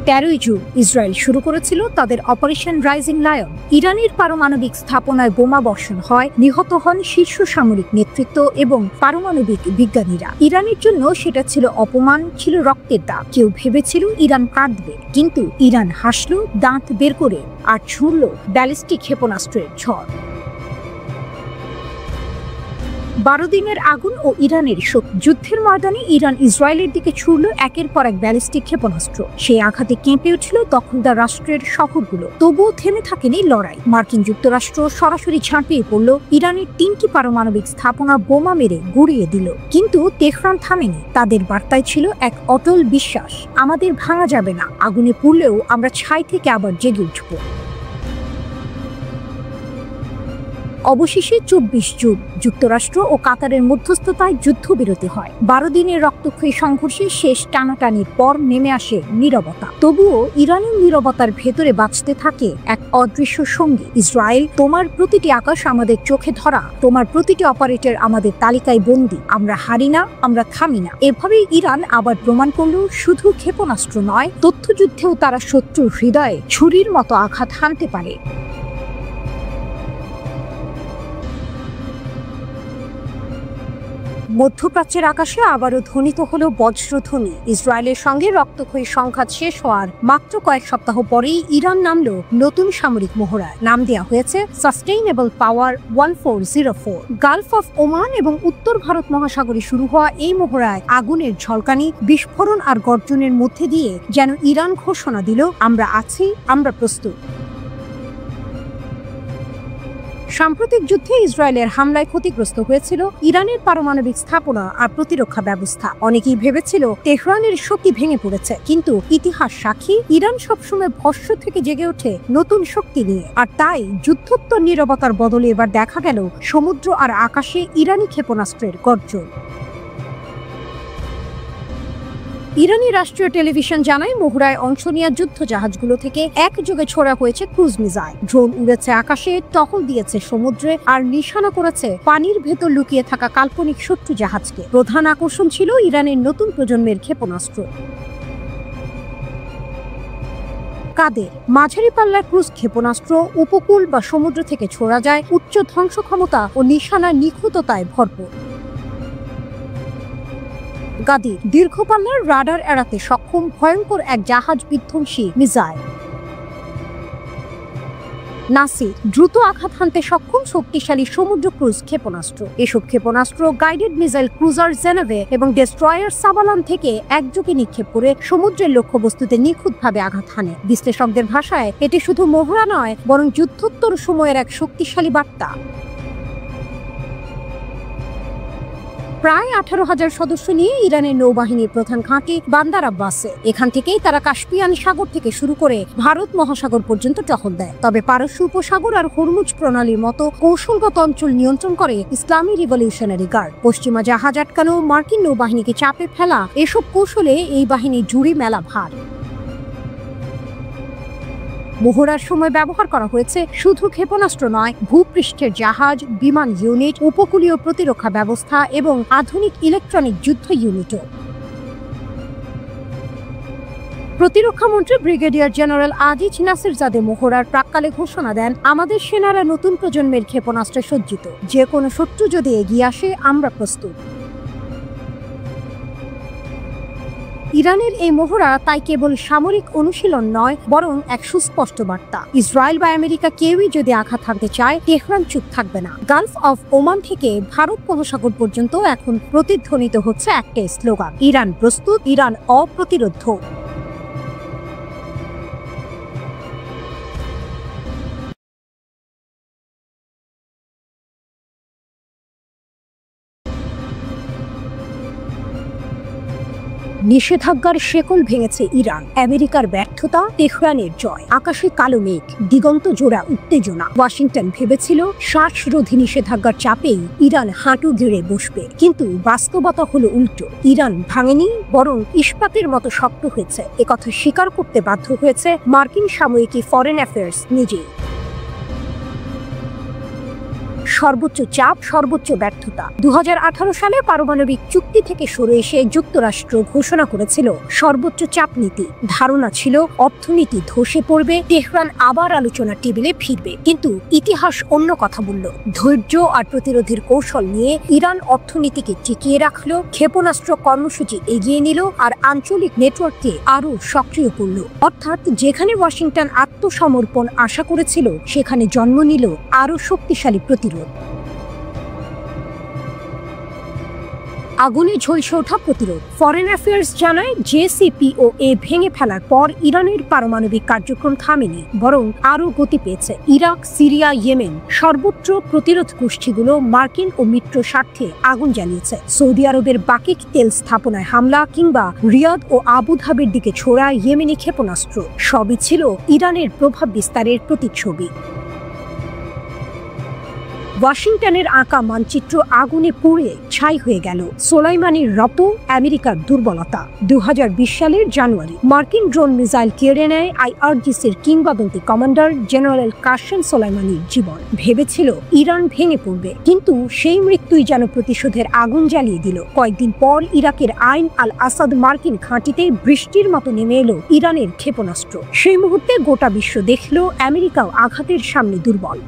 [SPEAKER 1] 13 জুন ইসরায়েল শুরু করেছিল তাদের অপারেশন রাইজিং লায়ন। ইরানের পারমাণবিক স্থাপনায় বোমা বর্ষণ হয়, নিহত হন শীর্ষ সামরিক নেতৃত্ব এবং পারমাণবিক বিজ্ঞানীরা। ইরানের জন্য সেটা ছিল অপমান, ছিল রক্তের দাগ। কেউ ভেবেছিল ইরান কাঁদবে, কিন্তু ইরান হাসল, দাঁত বের করে, আর ছুড়ল ব্যালিস্টিক ক্ষেপণাস্ত্রের ঝড়। 12 দিনের আগুন ও ইরানের শোক। যুদ্ধের ময়দানে ইরান ইসরায়েলের দিকে ছুড়ল একের পর এক ব্যালিস্টিক ক্ষেপণাস্ত্র। সেই আঘাতে কেঁপে উঠল দখলদার রাষ্ট্রের শহরগুলো। তবুও থেমে থাকেনি লড়াই। মার্কিন যুক্তরাষ্ট্র সরাসরি ঝাঁপিয়ে পড়ল, ইরানের 3টি পারমাণবিক স্থাপনা বোমা মেরে গুঁড়িয়ে দিল। কিন্তু তেহরান থামেনি। তাদের বার্তায় ছিল এক অটল বিশ্বাস, আমাদের ভাঙা যাবে না। আগুনে পুড়লেও আমরা ছাই থেকে আবার জেগে উঠব। অবশেষে 24 জুন যুক্তরাষ্ট্র ও কাতারের মধ্যস্থতায় যুদ্ধবিরতি হয়। 12 দিনের রক্তক্ষয়ী সংঘর্ষে শেষ টানাটানির পর নেমে আসে নীরবতা। তবুও ইরানের নীরবতার ভেতরে বাঁচতে থাকে এক অদৃশ্য সঙ্গী। ইসরায়েল, তোমার প্রতিটি আকাশ আমাদের চোখে ধরা, তোমার প্রতিটি অপারেটর আমাদের তালিকায় বন্দী। আমরা হারি না, আমরা থামি না। এভাবেই ইরান আবার প্রমাণ করল, শুধু ক্ষেপণাস্ত্র নয়, তথ্যযুদ্ধেও তারা শত্রুর হৃদয়ে ছুরির মতো আঘাত হানতে পারে। মধ্যপ্রাচ্যের আকাশে আবারও ধ্বনিত হলো বজ্রধ্বনি। ইসরায়েলের সঙ্গে রক্তক্ষয়ী সংঘাত শেষ হওয়ার মাত্র কয়েক সপ্তাহ পরেই ইরান নামল নতুন সামরিক মহড়ায়। নাম দেওয়া হয়েছে sustainable power 1404। Gulf of Oman এবং উত্তর ভারত মহাসাগরে শুরু হওয়া এই মহড়ায় আগুনের ঝলকানি, বিস্ফোরণ আর গর্জনের মধ্যে দিয়ে যেন ইরান ঘোষণা দিল, আমরা আছি, আমরা প্রস্তুত। সাম্প্রতিক যুদ্ধে ইসরায়েলের হামলায় ক্ষতিগ্রস্ত হয়েছিল ইরানের পারমাণবিক স্থাপনা আর প্রতিরক্ষা ব্যবস্থা। অনেকেই ভেবেছিল তেহরানের শক্তি ভেঙে পড়েছে, কিন্তু ইতিহাস সাক্ষী, ইরান সবসময় ভস্ম থেকে জেগে ওঠে নতুন শক্তি নিয়ে। আর তাই যুদ্ধোত্তর নীরবতার বদলে এবার দেখা গেল সমুদ্র আর আকাশে ইরানি ক্ষেপণাস্ত্রের গর্জন। ইরানি রাষ্ট্রীয় টেলিভিশন জানায়, মহড়ায় অংশ নেওয়া যুদ্ধ জাহাজগুলো থেকে একযোগে ছোড়া হয়েছে ক্রুজ মিসাইল। ড্রোন উড়েছে আকাশে, টহল দিয়েছে সমুদ্রে, আর নিশানা করেছে পানির ভেতর লুকিয়ে থাকা কাল্পনিক শত্রু জাহাজকে। প্রধান আকর্ষণ ছিল ইরানের নতুন প্রজন্মের ক্ষেপণাস্ত্র। কাদের মাঝারি পাল্লার ক্রুজ ক্ষেপণাস্ত্র উপকূল বা সমুদ্র থেকে ছোড়া যায়, উচ্চ ধ্বংস ক্ষমতা ও নিশানার নিখুঁততায় ভরপুর। গাদি দীর্ঘ পাল্লার রাডার এড়াতে সক্ষম ভয়ঙ্কর এক জাহাজ বিধ্বংসী মিসাইল। নাসির দ্রুত আঘাত হানতে সক্ষম শক্তিশালী সমুদ্র ক্রুজ ক্ষেপণাস্ত্র। এসব ক্ষেপণাস্ত্র গাইডেড মিসাইল ক্রুজার জেনেভে এবং ডেস্ট্রয়ার সাবালান থেকে একযোগে নিক্ষেপ করে সমুদ্রের লক্ষ্যবস্তুতে নিখুঁতভাবে আঘাত হানে। বিশ্লেষকদের ভাষায় এটি শুধু মহড়া নয়, বরং যুদ্ধোত্তর সময়ের এক শক্তিশালী বার্তা। প্রায় 18,000 সদস্য নিয়ে ইরানের নৌবাহিনীর প্রধান ঘাঁটি বান্দার আব্বাসে। এখান থেকেই তারা কাস্পিয়ান সাগর থেকে শুরু করে ভারত মহাসাগর পর্যন্ত টহল দেয়। তবে পারস্য উপসাগর আর হরমুজ প্রণালীর মতো কৌশলগত অঞ্চল নিয়ন্ত্রণ করে ইসলামী রিভলিউশনারি গার্ড। পশ্চিমা জাহাজ আটকানো, মার্কিন নৌবাহিনীকে চাপে ফেলা, এসব কৌশলে এই বাহিনী জুড়ি মেলা ভার। মহড়ার সময় ব্যবহার করা হয়েছে শুধু ক্ষেপণাস্ত্র নয়, ভূপৃষ্ঠের জাহাজ, বিমান ইউনিট, উপকূলীয় প্রতিরক্ষা ব্যবস্থা এবং আধুনিক ইলেকট্রনিক যুদ্ধ ইউনিটও। প্রতিরক্ষামন্ত্রী ব্রিগেডিয়ার জেনারেল আজিজ নাসিরজাদে মহড়ার প্রাক্কালে ঘোষণা দেন, আমাদের সেনারা নতুন প্রজন্মের ক্ষেপণাস্ত্রে সজ্জিত, যে কোনো শত্রু যদি এগিয়ে আসে আমরা প্রস্তুত। ইরানের এই মহড়া তাই কেবল সামরিক অনুশীলন নয়, বরং এক সুস্পষ্ট বার্তা। ইসরায়েল বা আমেরিকা কেউই যদি আঘাত হানতে চায়, তেহরান চুপ থাকবে না। গালফ অফ ওমান থেকে ভারত মহাসাগর পর্যন্ত এখন প্রতিধ্বনিত হচ্ছে একটাই স্লোগান, ইরান প্রস্তুত, ইরান অপ্রতিরোধ্য। নিষেধাজ্ঞার শেকল ভেঙেছে ইরান, আমেরিকার ব্যর্থতা, তেহরানের জয়। আকাশে কালো মেঘ, দিগন্ত জোড়া উত্তেজনা। ওয়াশিংটন ভেবেছিল শ্বাসরোধী নিষেধাজ্ঞার চাপেই ইরান হাঁটু গেড়ে বসবে, কিন্তু বাস্তবতা হলো উল্টো। ইরান ভাঙেনি, বরং ইস্পাতের মতো শক্ত হয়েছে। একথা স্বীকার করতে বাধ্য হয়েছে মার্কিন সাময়িকী ফরেন অ্যাফেয়ার্স নিজেই। সর্বোচ্চ চাপ, সর্বোচ্চ ব্যর্থতা। 2018 সালে পারমাণবিক চুক্তি থেকে সরে এসে যুক্তরাষ্ট্র ঘোষণা করেছিল সর্বোচ্চ চাপ নীতি। ধারণা ছিল অর্থনীতি ধসে পড়বে, তেহরান আবার আলোচনার টেবিলে ফিরবে। কিন্তু ইতিহাস অন্য কথা বলল। ধৈর্য আর প্রতিরোধের কৌশল নিয়ে ইরান অর্থনীতিকে টিকিয়ে রাখলো, ক্ষেপণাস্ত্র কর্মসূচি এগিয়ে নিল, আর আঞ্চলিক নেটওয়ার্ককে আরও সক্রিয় করল। অর্থাৎ যেখানে ওয়াশিংটন আত্মসমর্পণ আশা করেছিল, সেখানে জন্ম নিল আরও শক্তিশালী প্রতিরোধ। আগুনে ঝলসে ওঠা প্রতিরোধ। ফরেন অ্যাফেয়ার্স জানায়, JCPOA ভেঙে ফেলার পর ইরানের পারমাণবিক কার্যক্রম থামেনি, বরং আরও গতি পেয়েছে। ইরাক, সিরিয়া, ইয়েমেন সর্বত্র প্রতিরোধ গোষ্ঠীগুলো মার্কিন ও মিত্র স্বার্থে আগুন জ্বালিয়েছে। সৌদি আরবের বাকিক তেল স্থাপনায় হামলা কিংবা রিয়াদ ও আবুধাবির দিকে ছোড়া ইয়েমেনি ক্ষেপণাস্ত্র সবই ছিল ইরানের প্রভাব বিস্তারের প্রতিচ্ছবি। ওয়াশিংটনের আঁকা মানচিত্র আগুনে পুড়ে ছাই হয়ে গেল। সোলাইমানির রত, আমেরিকার দুর্বলতা। 2020 সালের জানুয়ারি মার্কিন ড্রোন মিসাইল কেড়ে নেয় IRGCর কিংবদন্তি কমান্ডার জেনারেল কাসেম সোলাইমানির জীবন। ভেবেছিল ইরান ভেঙে পড়বে, কিন্তু সেই মৃত্যুই যেন প্রতিশোধের আগুন জ্বালিয়ে দিল। কয়েকদিন পর ইরাকের আইন আল আসাদ মার্কিন ঘাঁটিতে বৃষ্টির মতো নেমে এলো ইরানের ক্ষেপণাস্ত্র। সেই মুহূর্তে গোটা বিশ্ব দেখল আমেরিকাও আঘাতের সামনে দুর্বল।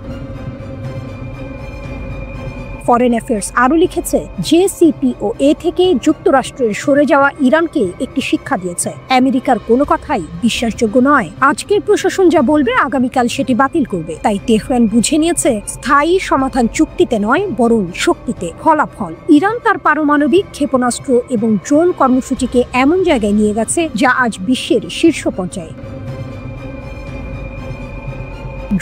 [SPEAKER 1] ফরেন অ্যাফেয়ার্স আরও লিখেছে, JCPOA থেকে যুক্তরাষ্ট্রের সরে যাওয়া ইরানকে একটি শিক্ষা দিয়েছে। আমেরিকার কোনো কথাই বিশ্বাসযোগ্য নয়। আজকের প্রশাসন যা বলবে, আগামীকাল সেটি বাতিল করবে। তাই তেহরান বুঝে নিয়েছে, স্থায়ী সমাধান চুক্তিতে নয়, বরং শক্তিতে। ফলাফল, ইরান তার পারমাণবিক, ক্ষেপণাস্ত্র এবং ড্রোন কর্মসূচিকে এমন জায়গায় নিয়ে গেছে যা আজ বিশ্বের শীর্ষ পর্যায়ে।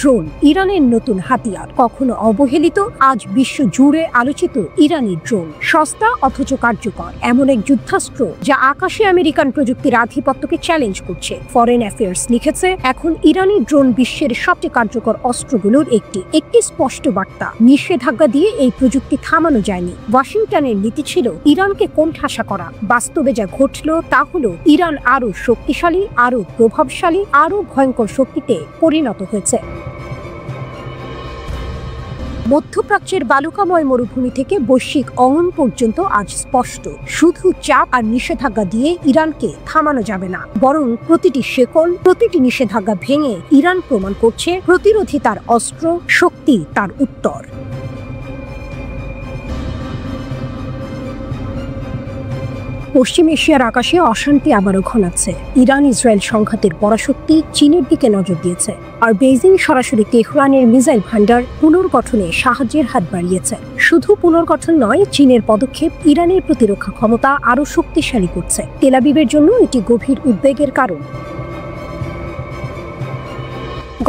[SPEAKER 1] ড্রোন ইরানের নতুন হাতিয়ার, কখনো অবহেলিত, আজ বিশ্ব জুড়ে আলোচিত ইরানি ড্রোন। সস্তা অথচ কার্যকর, এমন এক যুদ্ধাস্ত্র যা আকাশে আমেরিকান প্রযুক্তির আধিপত্যকে চ্যালেঞ্জ করছে। ফরেন অ্যাফেয়ার্স লিখেছে, এখন ইরানি ড্রোন বিশ্বের সবচেয়ে কার্যকর অস্ত্রগুলোর একটি স্পষ্ট বার্তা, নিষেধাজ্ঞা দিয়ে এই প্রযুক্তি থামানো যায়নি। ওয়াশিংটনের নীতি ছিল ইরানকে কোণঠাসা করা। বাস্তবে যা ঘটল তা হলো ইরান আরও শক্তিশালী, আরও প্রভাবশালী, আরও ভয়ঙ্কর শক্তিতে পরিণত হয়েছে। মধ্যপ্রাচ্যের বালুকাময় মরুভূমি থেকে বৈশ্বিক অঙ্গন পর্যন্ত আজ স্পষ্ট, শুধু চাপ আর নিষেধাজ্ঞা দিয়ে ইরানকে থামানো যাবে না, বরং প্রতিটি শেকল, প্রতিটি নিষেধাজ্ঞা ভেঙে ইরান প্রমাণ করছে প্রতিরোধী তার অস্ত্র, শক্তি তার উত্তর। পশ্চিম এশিয়ার আকাশে অশান্তি আবারও ঘনাচ্ছে। ইরান ইসরায়েল সংঘাতের পরাশক্তি চীনের দিকে নজর দিয়েছে, আর বেইজিং সরাসরি তেহরানের মিসাইল ভান্ডার পুনর্গঠনে সাহায্যের হাত বাড়িয়েছে। শুধু পুনর্গঠন নয়, চীনের পদক্ষেপ ইরানের প্রতিরক্ষা ক্ষমতা আরও শক্তিশালী করছে। তেল আবিবের জন্য এটি গভীর উদ্বেগের কারণ।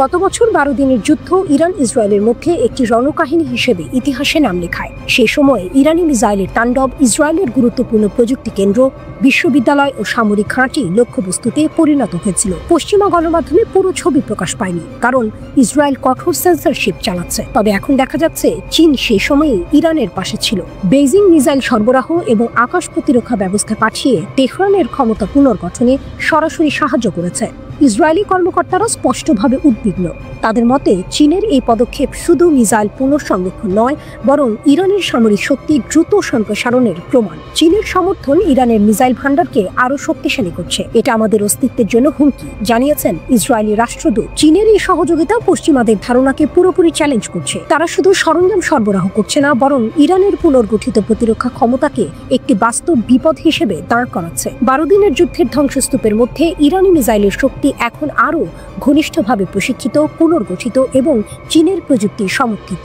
[SPEAKER 1] গত বছর 12 দিনের যুদ্ধ ইরান ইসরায়েলের মধ্যে একটি রণকাহিনী হিসেবে ইতিহাসে নাম লেখায়। সে সময় ইরানি মিসাইলের তাণ্ডব ইসরায়েলের গুরুত্বপূর্ণ প্রযুক্তি কেন্দ্র, বিশ্ববিদ্যালয় ও সামরিক ঘাঁটি লক্ষ্যবস্তুতে পরিণত হয়েছিল। পশ্চিমা গণমাধ্যমে পুরো ছবি প্রকাশ পায়নি, কারণ ইসরায়েল কঠোর সেন্সরশিপ চালাচ্ছে। তবে এখন দেখা যাচ্ছে চীন সেই সময়ে ইরানের পাশে ছিল। বেইজিং মিসাইল সরবরাহ এবং আকাশ প্রতিরক্ষা ব্যবস্থা পাঠিয়ে তেহরানের ক্ষমতা পুনর্গঠনে সরাসরি সাহায্য করেছে। ইসরায়েলি কর্মকর্তারা স্পষ্টভাবে উদ্বিগ্ন। তাদের মতে চীনের এই পদক্ষেপ শুধু মিসাইল পুনঃসংরক্ষণ নয়, বরং ইরানের সামরিক শক্তি দ্রুত সম্প্রসারণের প্রমাণ। চীনের সমর্থন ইরানের মিসাইল ভান্ডারকে আরো শক্তিশালী করছে। এটা আমাদের অস্তিত্বের জন্য হুমকি, জানিয়েছেন ইসরায়েলি রাষ্ট্রদূত। চীনের এই সহযোগিতা পশ্চিমাদের ধারণাকে পুরোপুরি চ্যালেঞ্জ করছে। তারা শুধু সরঞ্জাম সরবরাহ করছে না, বরং ইরানের পুনর্গঠিত প্রতিরক্ষা ক্ষমতাকে একটি বাস্তব বিপদ হিসেবে দাঁড় করাচ্ছে। 12 দিনের যুদ্ধের ধ্বংসস্তূপের মধ্যে ইরানি মিসাইলের শক্তি এখন আরও ঘনিষ্ঠভাবে প্রশিক্ষিত, পুনর্গঠিত এবং চীনের প্রযুক্তি সমর্থিত।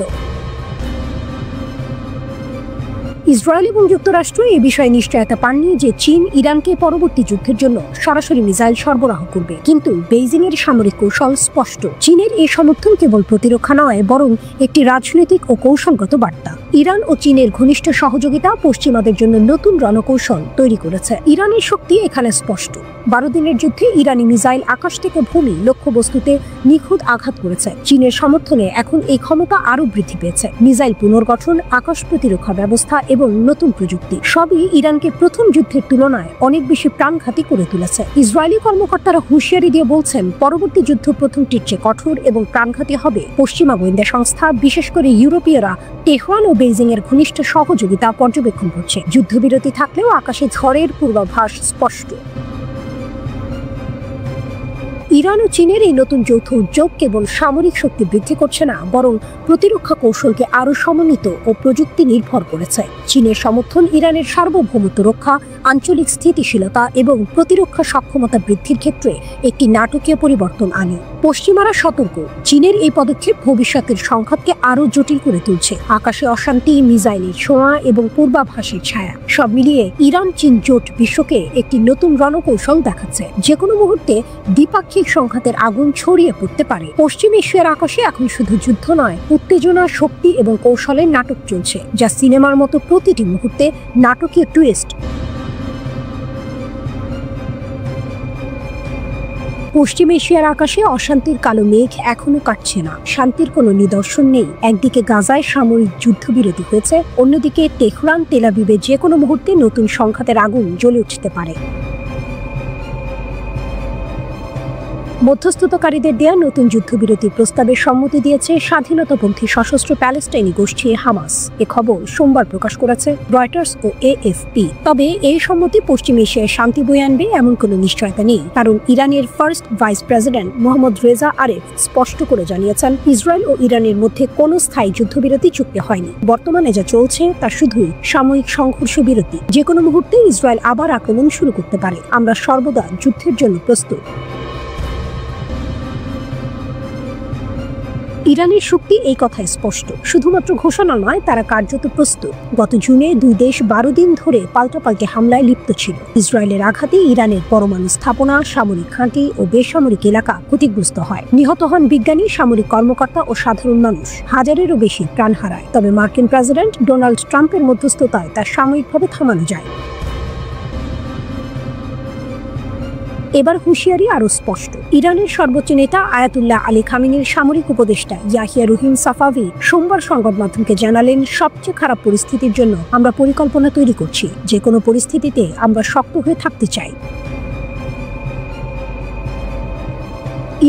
[SPEAKER 1] ইসরায়েল এবং যুক্তরাষ্ট্র এই বিষয়ে নিশ্চয়তা পাননি যে চীন ইরানকে পরবর্তী যুদ্ধের জন্য সরাসরি মিসাইল সরবরাহ করবে, কিন্তু বেইজিং এর সামরিক কৌশল স্পষ্ট। চীনের এই সমর্থন কেবল প্রতিরক্ষা নয়, বরং একটি রাজনৈতিক ও কৌশলগত বার্তা। ইরান ও চীনের ঘনিষ্ঠ সহযোগিতা পশ্চিমাদের জন্য নতুন রণকৌশল তৈরি করেছে। ইরানের শক্তি এখানে স্পষ্ট। 12 দিনের যুদ্ধে ইরানি মিসাইল আকাশ থেকে ভূমি লক্ষ্যবস্তুতে নিখুঁত আঘাত করেছে। চীনের সমর্থনে এখন এই ক্ষমতা আরও বৃদ্ধি পেয়েছে। মিসাইল পুনর্গঠন, আকাশ প্রতিরক্ষা ব্যবস্থা এবং নতুন প্রযুক্তি সবই ইরানকে প্রথম যুদ্ধের তুলনায় অনেক বেশি প্রাণঘাতী করে তুলেছে। ইসরায়েলি কর্মকর্তারা হুঁশিয়ারি দিয়ে বলছেন, পরবর্তী যুদ্ধ প্রথমটির চেয়ে কঠোর এবং প্রাণঘাতী হবে। পশ্চিমা গোয়েন্দা সংস্থা, বিশেষ করে ইউরোপীয়রা তেহরান ও বেইজিং এর ঘনিষ্ঠ সহযোগিতা পর্যবেক্ষণ করছে। যুদ্ধবিরতি থাকলেও আকাশে ঝড়ের পূর্বাভাস স্পষ্ট। ইরান ও চীনের এই নতুন যৌথ উদ্যোগ কেবল সামরিক শক্তি বৃদ্ধি করছে না, বরং প্রতিরক্ষা কৌশলকে আরও সমন্বিত ও প্রযুক্তি নির্ভর করেছে। চীনের সমর্থন ইরানের সার্বভৌমত্ব রক্ষা, আঞ্চলিক স্থিতিশীলতা এবং প্রতিরক্ষা সক্ষমতা বৃদ্ধির ক্ষেত্রে একটি নাটকীয় পরিবর্তন আনে। পশ্চিমারা সতর্ক, চীনের এই পদক্ষেপ ভবিষ্যতের সংঘাতকে আরও জটিল করে তুলছে। আকাশে অশান্তি, মিসাইলের ছোঁয়া এবং পূর্বাভাসের ছায়া সব মিলিয়ে ইরান চীন জোট বিশ্বকে একটি নতুন রণকৌশল দেখাচ্ছে। যে কোনো মুহূর্তে দ্বিপাক্ষিক সংঘাতের আগুন ছড়িয়ে পড়তে পারে। পশ্চিম এশিয়ার আকাশে এখন শুধু যুদ্ধ নয়, উত্তেজনা, শক্তি এবং কৌশলের নাটক চলছে, যা সিনেমার মতো প্রতিটি মুহূর্তে নাটকীয় টুইস্ট। পশ্চিম এশিয়ার আকাশে অশান্তির কালো মেঘ এখনো কাটছে না। শান্তির কোনো নিদর্শন নেই। একদিকে গাজায় সামরিক যুদ্ধবিরতি হয়েছে, অন্যদিকে তেহরান, তেল আবিবে যে কোনো মুহূর্তে নতুন সংঘাতের আগুন জ্বলে উঠতে পারে। মধ্যস্থতাকারীদের দেয়া নতুন যুদ্ধবিরতির প্রস্তাবে সম্মতি দিয়েছে স্বাধীনতাপন্থী সশস্ত্র প্যালেস্টাইনি গোষ্ঠী হামাস। এ খবর সোমবার প্রকাশ করেছে রয়টার্স ও এএফপি। তবে এই সম্মতি পশ্চিম এশিয়ায় শান্তি বয়ে আনবে এমন কোনো নিশ্চয়তা নেই, কারণ ইরানের first vice president Mohammad Reza Aref স্পষ্ট করে জানিয়েছেন, ইসরায়েল ও ইরানের মধ্যে কোনো স্থায়ী যুদ্ধবিরতি চুক্তি হয়নি। বর্তমানে যা চলছে তা শুধুই সাময়িক সংঘর্ষ বিরতি। যে কোনো মুহূর্তে ইসরায়েল আবার আক্রমণ শুরু করতে পারে। আমরা সর্বদা যুদ্ধের জন্য প্রস্তুত। ইরানের শক্তি এই কথায় স্পষ্ট। শুধুমাত্র ঘোষণা নয়, তারা কার্যত প্রস্তুত। গত জুনে দুই দেশ 12 দিন ধরে পাল্টাপাল্টে হামলায় লিপ্ত ছিল। ইসরায়েলের আঘাতে ইরানের পরমাণু স্থাপনা, সামরিক ঘাঁটি ও বেসামরিক এলাকা ক্ষতিগ্রস্ত হয়। নিহত হন বিজ্ঞানী, সামরিক কর্মকর্তা ও সাধারণ মানুষ। হাজারেরও বেশি প্রাণ হারায়। তবে মার্কিন প্রেসিডেন্ট ডোনাল্ড ট্রাম্পের মধ্যস্থতায় তা সাময়িকভাবে থামানো যায়। এবার হুঁশিয়ারি আরো স্পষ্ট। ইরানের সর্বোচ্চ নেতা আয়াতুল্লাহ আলী খামেনির সামরিক উপদেষ্টা ইয়াহিয়া রুহিম সাফাভি সোমবার সংবাদ মাধ্যমকে জানালেন, সবচেয়ে খারাপ পরিস্থিতির জন্য আমরা পরিকল্পনা তৈরি করছি। যে কোনো পরিস্থিতিতে আমরা শক্ত হয়ে থাকতে চাই।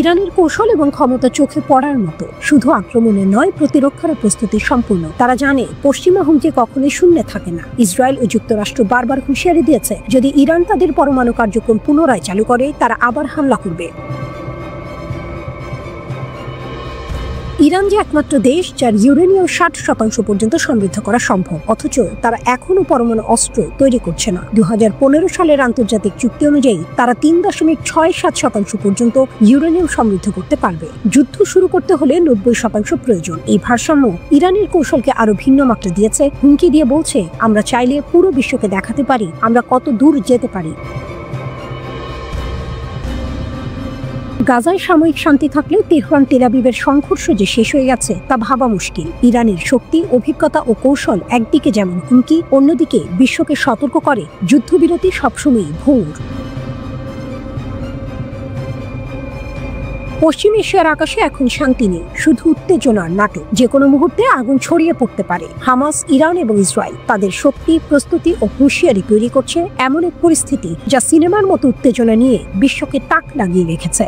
[SPEAKER 1] ইরানের কৌশল এবং ক্ষমতা চোখে পড়ার মতো। শুধু আক্রমণে নয়, প্রতিরক্ষার প্রস্তুতি সম্পূর্ণ। তারা জানে পশ্চিমা হুমকি কখনোই শূন্যে থাকে না। ইসরায়েল ও যুক্তরাষ্ট্র বারবার হুঁশিয়ারি দিয়েছে, যদি ইরান তাদের পরমাণু কার্যক্রম পুনরায় চালু করে, তারা আবার হামলা করবে। ইরান যে একমাত্র দেশ যার ইউরেনিয়াম 60% পর্যন্ত সমৃদ্ধ করা সম্ভব, অথচ তারা এখনো পরমাণু অস্ত্র তৈরি করছে না। 2015 সালের আন্তর্জাতিক চুক্তি অনুযায়ী তারা 3.67% পর্যন্ত ইউরেনিয়াম সমৃদ্ধ করতে পারবে। যুদ্ধ শুরু করতে হলে 90% প্রয়োজন। এই ভারসাম্য ইরানের কৌশলকে আরো ভিন্ন মাত্রা দিয়েছে। হুমকি দিয়ে বলছে, আমরা চাইলে পুরো বিশ্বকে দেখাতে পারি আমরা কত দূর যেতে পারি। গাজায় সাময়িক শান্তি থাকলেও তেহরান তেল আবিবের সংঘর্ষ যে শেষ হয়ে গেছে তা ভাবা মুশকিল। ইরানের শক্তি, অভিজ্ঞতা ও কৌশল একদিকে যেমন হুমকি, অন্যদিকে বিশ্বকে সতর্ক করে যুদ্ধবিরতি সবসময়ই ভুল। পশ্চিম এশিয়ার আকাশে এখন শান্তি নেই, শুধু উত্তেজনার নাটক। যে কোনো মুহূর্তে আগুন ছড়িয়ে পড়তে পারে। হামাস, ইরান এবং ইসরায়েল তাদের শক্তি, প্রস্তুতি ও হুঁশিয়ারি তৈরি করছে এমন এক পরিস্থিতি যা সিনেমার মতো উত্তেজনা নিয়ে বিশ্বকে তাক লাগিয়ে রেখেছে।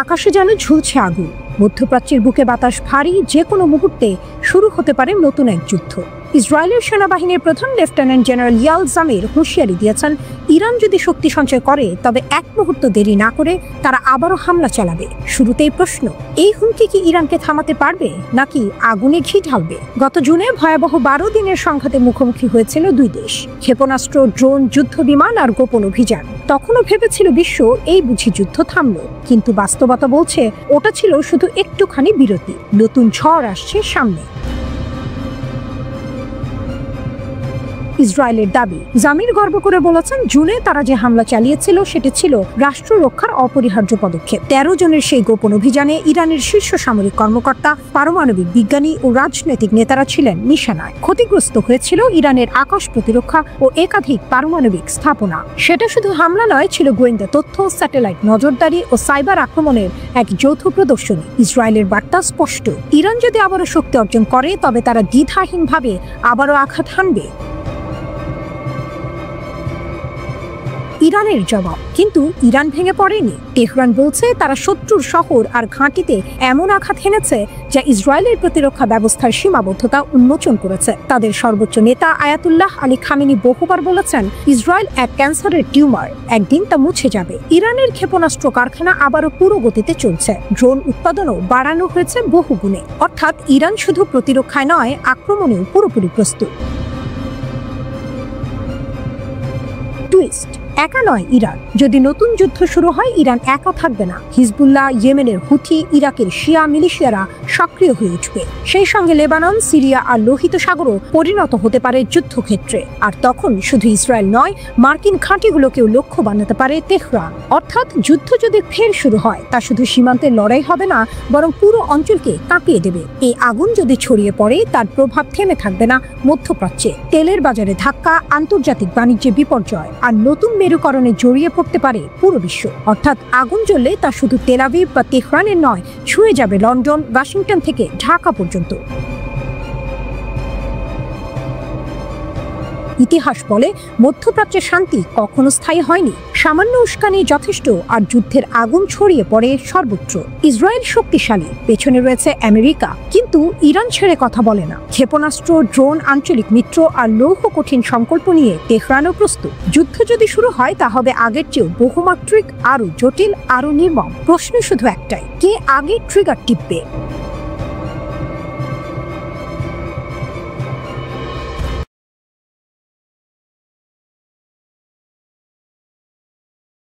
[SPEAKER 1] আকাশে যেন ঝুলছে আগুন। মধ্যপ্রাচ্যের বুকে বাতাস ভারী, যে কোনো মুহূর্তে শুরু হতে পারে নতুন এক যুদ্ধ। ইসরায়েলের সেনাবাহিনীর প্রধান লেফটেন্যান্ট জেনারেল ইয়াল জামির হুঁশিয়ারি দিয়েছেন, ইরান যদি শক্তি সঞ্চয় করে তবে এক মুহূর্ত দেরি না করে তারা আবারও হামলা চালাবে। শুরুতেই প্রশ্ন, এই হুমকি কি ইরানকে থামাতে পারবে নাকি আগুনে ঘি ঢালবে? গত জুনে ভয়াবহ 12 দিনের সংঘাতে মুখোমুখি হয়েছিল দুই দেশ। ক্ষেপণাস্ত্র, ড্রোন, যুদ্ধ বিমান আর গোপন অভিযান। তখনও ভেবেছিল বিশ্ব এই বুঝি যুদ্ধ থামলো, কিন্তু বাস্তবতা বলছে ওটা ছিল শুধু একটুখানি বিরতি। নতুন ঝড় আসছে সামনে। ইসরায়েলের দাবি, জামির গর্ব করে বলেছেন, জুনে তারা যে হামলা চালিয়েছিল সেটি ছিল রাষ্ট্র রক্ষার অপরিহার্য পদক্ষেপ। 13 জনের সেই গোপন অভিযানে ইরানের শীর্ষ সামরিক কর্মকর্তা, পারমাণবিক বিজ্ঞানী ও রাজনৈতিক নেতারা ছিলেন নিশানায়। ক্ষতিগ্রস্ত হয়েছিল ইরানের আকাশ প্রতিরক্ষা ও একাধিক পারমাণবিক স্থাপনা। সেটা শুধু হামলা নয়, ছিল গোয়েন্দা তথ্য, স্যাটেলাইট নজরদারি ও সাইবার আক্রমণের এক যৌথ প্রদর্শনী। ইসরায়েলের বার্তা স্পষ্ট, ইরান যদি আবারও শক্তি অর্জন করে তবে তারা দ্বিধাহীনভাবে আবারও আঘাত হানবে। ইরানের জবাব, কিন্তু ইরান ভেঙে পড়েনি। তেহরান বলছে তারা শত্রুর শহর আর ঘাঁটিতে এমন আঘাত হেনেছে যা ইসরায়েলের প্রতিরক্ষা ব্যবস্থার সীমাবদ্ধতা উন্মোচন করেছে। তাদের সর্বোচ্চ নেতা আয়াতুল্লাহ আলী খামেনি বহুবার বলেছেন, ইসরায়েল এক ক্যান্সারের টিউমার, একদিন তা মুছে যাবে। ইরানের ক্ষেপণাস্ত্র কারখানা আবারও পুরো গতিতে চলছে। ড্রোন উৎপাদনও বাড়ানো হয়েছে বহুগুণে। অর্থাৎ ইরান শুধু প্রতিরক্ষায় নয়, আক্রমণেও পুরোপুরি প্রস্তুত। টুইস্ট, একা নয় ইরান। যদি নতুন যুদ্ধ শুরু হয়, ইরান একা থাকবে না। হিজবুল্লাহ, ইয়েমেনের হুথি, ইরাকের শিয়া মিলিশিয়ারা সক্রিয় হয়ে উঠবে। সেই সঙ্গে লেবানন, সিরিয়া আর লোহিত সাগরও পরিণত হতে পারে যুদ্ধক্ষেত্রে। আর তখন শুধু ইসরায়েল নয়, মার্কিন ঘাঁটিগুলোকেও লক্ষ্য বানাতে পারে তেহরান। অর্থাৎ যুদ্ধ যদি ফের শুরু হয়, তা শুধু সীমান্তের লড়াই হবে না, বরং পুরো অঞ্চলকে কাঁপিয়ে দেবে। এই আগুন যদি ছড়িয়ে পড়ে, তার প্রভাব থেমে থাকবে না মধ্যপ্রাচ্যে। তেলের বাজারে ধাক্কা, আন্তর্জাতিক বাণিজ্যে বিপর্যয় আর নতুন মেরুকরণে জড়িয়ে পড়তে পারে পুরো বিশ্ব। অর্থাৎ আগুন জ্বললে তা শুধু তেল আবিব বা তেহরানের নয়, ছুঁয়ে যাবে লন্ডন, ওয়াশিংটন থেকে ঢাকা পর্যন্ত। ইতিহাস বলে, মধ্যপ্রাচ্যের শান্তি কখনো স্থায়ী হয়নি। সামান্য উস্কানি যথেষ্ট, আর যুদ্ধের আগুন ছড়িয়ে পড়ে সর্বত্র। ইসরায়েল শক্তিশালী, পেছনে রয়েছে আমেরিকা, কিন্তু ইরান ছেড়ে কথা বলে না। ক্ষেপণাস্ত্র, ড্রোন, আঞ্চলিক মিত্র আর লৌহ কঠিন সংকল্প নিয়ে তেহরানও প্রস্তুত। যুদ্ধ যদি শুরু হয়, তা হবে আগের চেয়েও বহুমাত্রিক, আরো জটিল, আরো নির্মম। প্রশ্ন শুধু একটাই, কে আগে ট্রিগার টিপবে?